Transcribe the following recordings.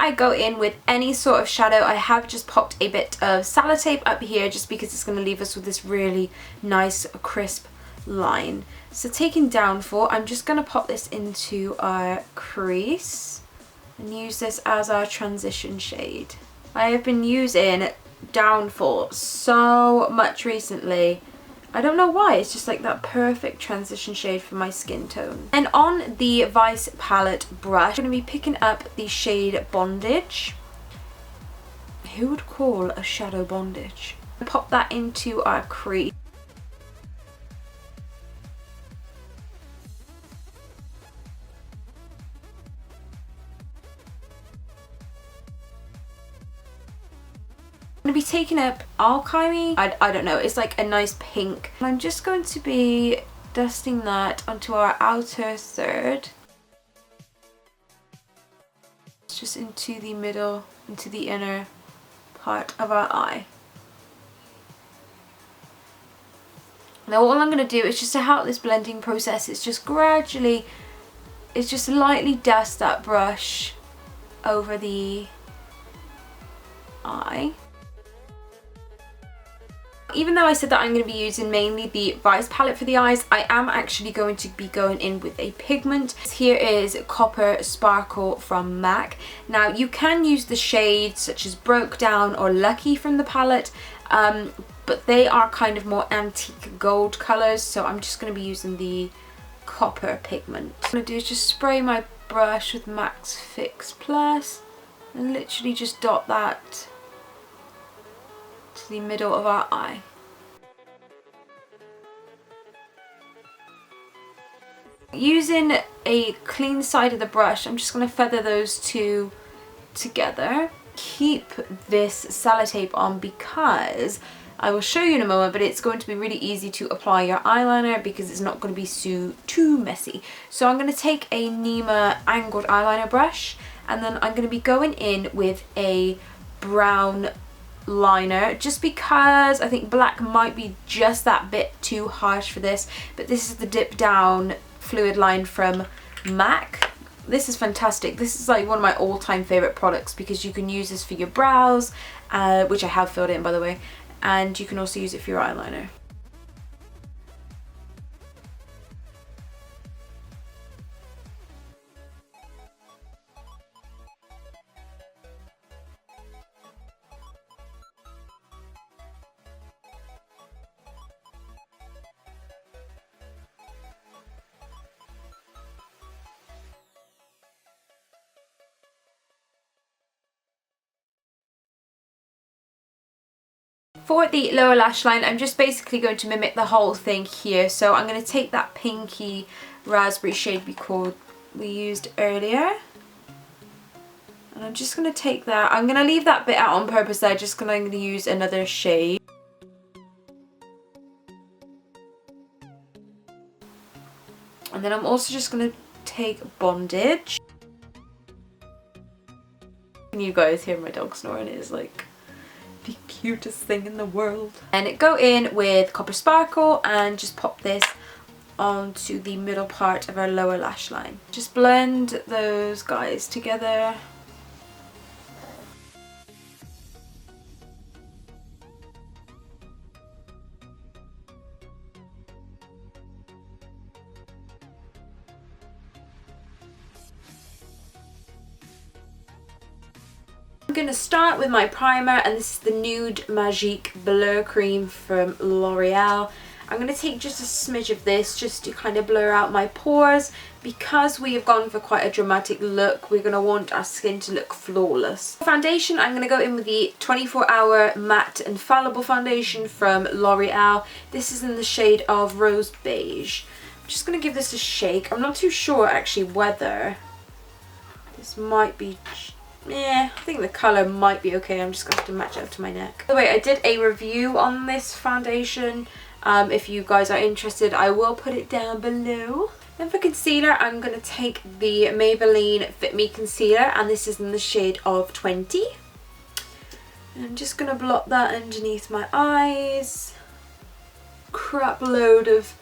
I go in with any sort of shadow, I have just popped a bit of sellotape up here just because it's going to leave us with this really nice crisp line. So taking Downfall, I'm just going to pop this into our crease and use this as our transition shade. I have been using Downfall so much recently. I don't know why, it's just like that perfect transition shade for my skin tone. And on the Vice palette brush, I'm going to be picking up the shade Bondage. Who would call a shadow bondage? Pop that into our crease. I'm going to be taking up Alchemy. I don't know, it's like a nice pink. I'm just going to be dusting that onto our outer third. It's just into the middle, into the inner part of our eye. Now all I'm going to do is just to help this blending process, it's just gradually, it's just lightly dust that brush over the eye. Even though I said that I'm going to be using mainly the Vice palette for the eyes, I am actually going to be going in with a pigment. Here is Copper Sparkle from MAC. Now you can use the shades such as Broke Down or Lucky from the palette, but they are kind of more antique gold colours, so I'm just going to be using the copper pigment. What I'm going to do is just spray my brush with MAC's Fix Plus and literally just dot that to the middle of our eye. Using a clean side of the brush, I'm just going to feather those two together. Keep this sellotape on because I will show you in a moment, but it's going to be really easy to apply your eyeliner because it's not going to be too messy. So I'm going to take a Nema angled eyeliner brush and then I'm going to be going in with a brown liner just because I think black might be just that bit too harsh for this, but this is the Dip Down fluid line from MAC. This is fantastic. This is like one of my all-time favorite products because you can use this for your brows, which I have filled in by the way, and you can also use it for your eyeliner. For the lower lash line, I'm just basically going to mimic the whole thing here. So I'm going to take that pinky raspberry shade we used earlier. And I'm just going to take that. I'm going to leave that bit out on purpose there, just because I'm going to use another shade. And then I'm also just going to take Bondage. Can you guys hear my dog snoring? It is like the cutest thing in the world. And go in with Copper Sparkle and just pop this onto the middle part of our lower lash line. Just blend those guys together. I'm going to start with my primer, and this is the Nude Magique Blur Cream from L'Oreal. I'm going to take just a smidge of this just to kind of blur out my pores. Because we have gone for quite a dramatic look, we're going to want our skin to look flawless. Foundation, I'm going to go in with the 24-Hour Matte Infallible Foundation from L'Oreal. This is in the shade of Rose Beige. I'm just going to give this a shake. I'm not too sure actually whether this might be... yeah, I think the colour might be okay. I'm just going to have to match it up to my neck. By the way, I did a review on this foundation. If you guys are interested, I will put it down below. Then for concealer, I'm going to take the Maybelline Fit Me Concealer, and this is in the shade of 20. And I'm just going to blot that underneath my eyes. Crap load of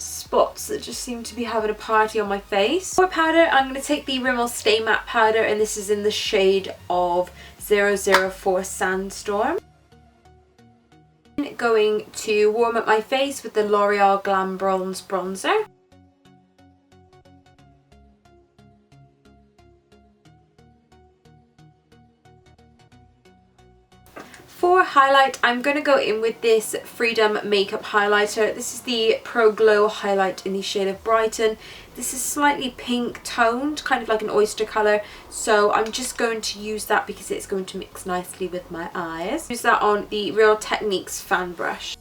spots that just seem to be having a party on my face. For powder, I'm going to take the Rimmel Stay Matte powder, and this is in the shade of 004 Sandstorm. I'm going to warm up my face with the L'Oreal Glam Bronze Bronzer. For highlight, I'm going to go in with this Freedom Makeup Highlighter. This is the Pro Glow Highlight in the shade of Brighton. This is slightly pink toned, kind of like an oyster colour. So I'm just going to use that because it's going to mix nicely with my eyes. Use that on the Real Techniques fan brush.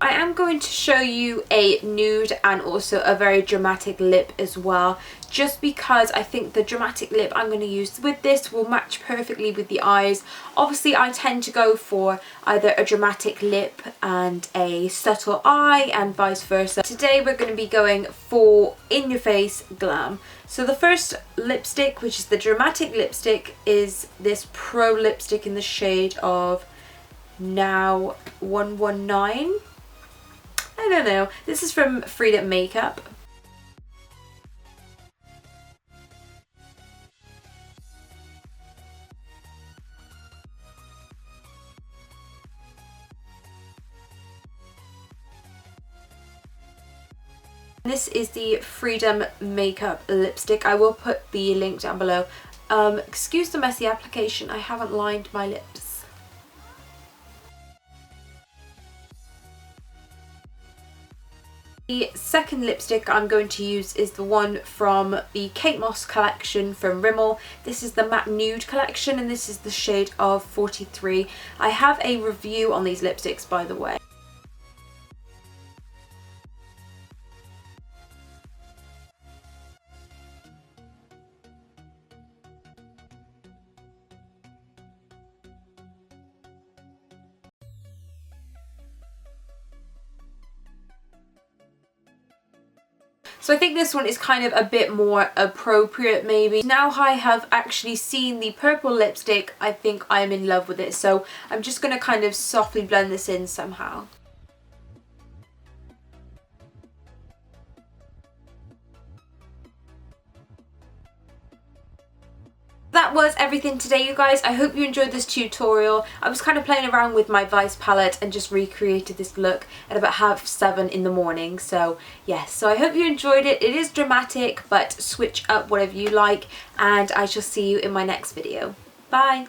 I am going to show you a nude and also a very dramatic lip as well, just because I think the dramatic lip I'm going to use with this will match perfectly with the eyes. Obviously I tend to go for either a dramatic lip and a subtle eye and vice versa. Today we're going to be going for in your face glam. So the first lipstick, which is the dramatic lipstick, is this Pro lipstick in the shade of Now 119. I don't know. This is from Freedom Makeup. This is the Freedom Makeup lipstick. I will put the link down below. Excuse the messy application. I haven't lined my lips. The second lipstick I'm going to use is the one from the Kate Moss collection from Rimmel. This is the Matte Nude collection, and this is the shade of 43. I have a review on these lipsticks, by the way. So I think this one is kind of a bit more appropriate maybe. Now I have actually seen the purple lipstick, I think I'm in love with it. So I'm just going to kind of softly blend this in somehow. That was everything today, you guys. I hope you enjoyed this tutorial. I was kind of playing around with my Vice palette and just recreated this look at about 7:30 in the morning. So yes, so I hope you enjoyed it. It is dramatic, but switch up whatever you like, and I shall see you in my next video. Bye!